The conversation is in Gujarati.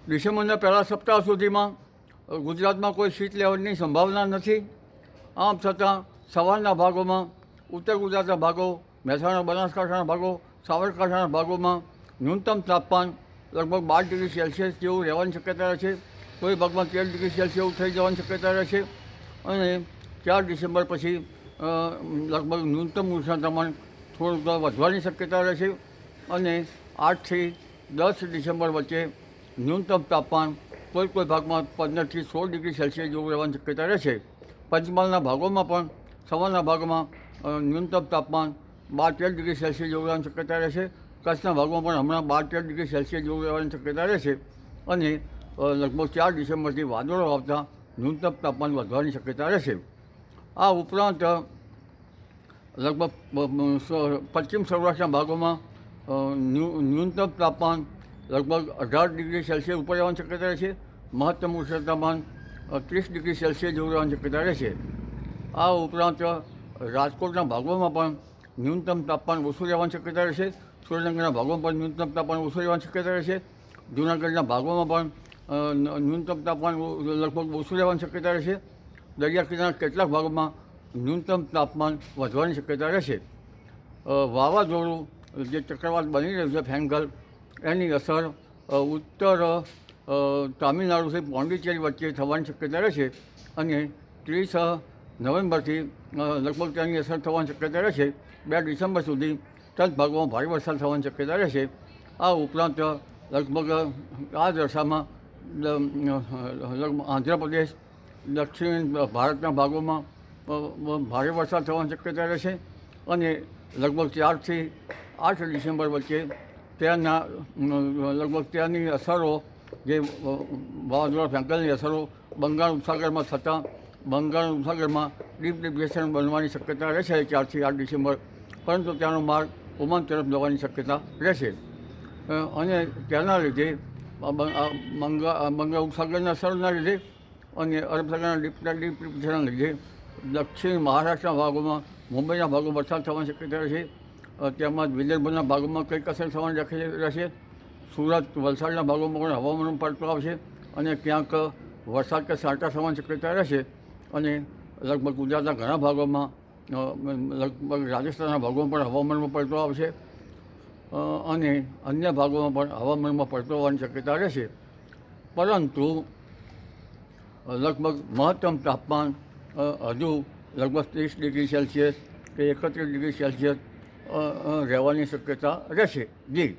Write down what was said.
ડિસેમ્બરના પહેલા સપ્તાહ સુધીમાં ગુજરાતમાં કોઈ શીત લહેરની સંભાવના નથી. આમ છતાં સવારના ભાગોમાં ઉત્તર ગુજરાતના ભાગો, મહેસાણા બનાસકાંઠાના ભાગો, સાબરકાંઠાના ભાગોમાં ન્યૂનતમ તાપમાન લગભગ 12 ડિગ્રી સેલ્સિયસ જેવું રહેવાની શક્યતા રહે છે. કોઈ ભાગમાં 13 ડિગ્રી સેલ્સિયસ જેવું થઈ જવાની શક્યતા રહે છે. અને 4 ડિસેમ્બર પછી લગભગ ન્યૂનતમ ઉષ્ણતામાન થોડુંક વધવાની શક્યતા રહે છે. અને 8થી 10 ડિસેમ્બર વચ્ચે ન્યૂનતમ તાપમાન કોઈ ભાગમાં 15થી 16 ડિગ્રી સેલ્સિયસ જેવું રહેવાની શક્યતા રહે છે. પંચમહાલના ભાગોમાં પણ સવારના ભાગમાં ન્યૂનતમ તાપમાન 12-13 ડિગ્રી સેલ્સિયસ જેવું રહેવાની શક્યતા રહે છે. કચ્છના ભાગમાં પણ હમણાં 12-13 ડિગ્રી સેલ્સિયસ જેવું રહેવાની શક્યતા રહે છે. અને લગભગ 4 ડિસેમ્બરથી વાદળો આવતા ન્યૂનતમ તાપમાન વધવાની શક્યતા રહેશે. આ ઉપરાંત લગભગ પશ્ચિમ સૌરાષ્ટ્રના ભાગોમાં ન્યૂનતમ તાપમાન લગભગ 18 ડિગ્રી સેલ્સિયસ ઉપર રહેવાની શક્યતા રહે છે. મહત્તમ ઉષ્ણતામાન 30 ડિગ્રી સેલ્સિયસ જેવું રહેવાની શક્યતા રહેશે. આ ઉપરાંત રાજકોટના ભાગોમાં પણ ન્યૂનતમ તાપમાન ઓછું રહેવાની શક્યતા રહેશે. સુરેન્દ્રનગરના ભાગોમાં પણ ન્યૂનતમ તાપમાન ઓછું રહેવાની શક્યતા રહેશે. જૂનાગઢના ભાગોમાં પણ ન્યૂનતમ તાપમાન લગભગ ઓછું રહેવાની શક્યતા રહેશે. દરિયા કિનારાના કેટલાક ભાગોમાં ન્યૂનતમ તાપમાન વધવાની શક્યતા રહેશે. વાવાઝોડું જે ચક્રવાત બની રહ્યું છે ફેંગલ, એની અસર ઉત્તર તામિલનાડુથી પોંડિચેરી વચ્ચે થવાની શક્યતા રહેશે. અને 30 નવેમ્બરથી લગભગ તેની અસર થવાની શક્યતા રહેશે. 2 ડિસેમ્બર સુધી કચ્છ ભાગોમાં ભારે વરસાદ થવાની શક્યતા રહેશે. આ ઉપરાંત લગભગ આ દશામાં આંધ્રપ્રદેશ, દક્ષિણ ભારતના ભાગોમાં ભારે વરસાદ થવાની શક્યતા રહેશે. અને લગભગ 4થી 8 ડિસેમ્બર વચ્ચે ત્યાંની અસરો, જે વાવાઝોડા ફેંકલની અસરો બંગાળ ઉપસાગરમાં થતાં બંગાળ ઉપસાગરમાં ડીપ ડિપ્રેશન બનવાની શક્યતા રહેશે 4થી 8 ડિસેમ્બર. પરંતુ ત્યાંનો માર્ગ ઓમાન તરફ જવાની શક્યતા રહેશે. અને તેના લીધે બંગાળ ઉપસાગરના અસરના લીધે અને અરબ સાગરના ડીપ ડિપ્રેશનના લીધે દક્ષિણ મહારાષ્ટ્રના ભાગોમાં, મુંબઈના ભાગોમાં વરસાદ થવાની શક્યતા રહેશે. તેમજ વિદર્ભના ભાગોમાં કંઈક અસર થવાની રહેશે. સુરત, વલસાડના ભાગોમાં પણ હવામાન પલટો આવશે અને ક્યાંક વરસાદ કે છાંટા થવાની શક્યતા રહેશે. અને લગભગ ગુજરાતના ઘણા ભાગોમાં, લગભગ રાજસ્થાનના ભાગોમાં પણ હવામાનમાં પલટો આવશે. અને અન્ય ભાગોમાં પણ હવામાનમાં પલટો આવવાની શક્યતા રહેશે. પરંતુ લગભગ મહત્તમ તાપમાન હજુ લગભગ 30 ડિગ્રી સેલ્સિયસ કે 31 ડિગ્રી સેલ્સિયસ રહેવાની શક્યતા રહેશે. જી.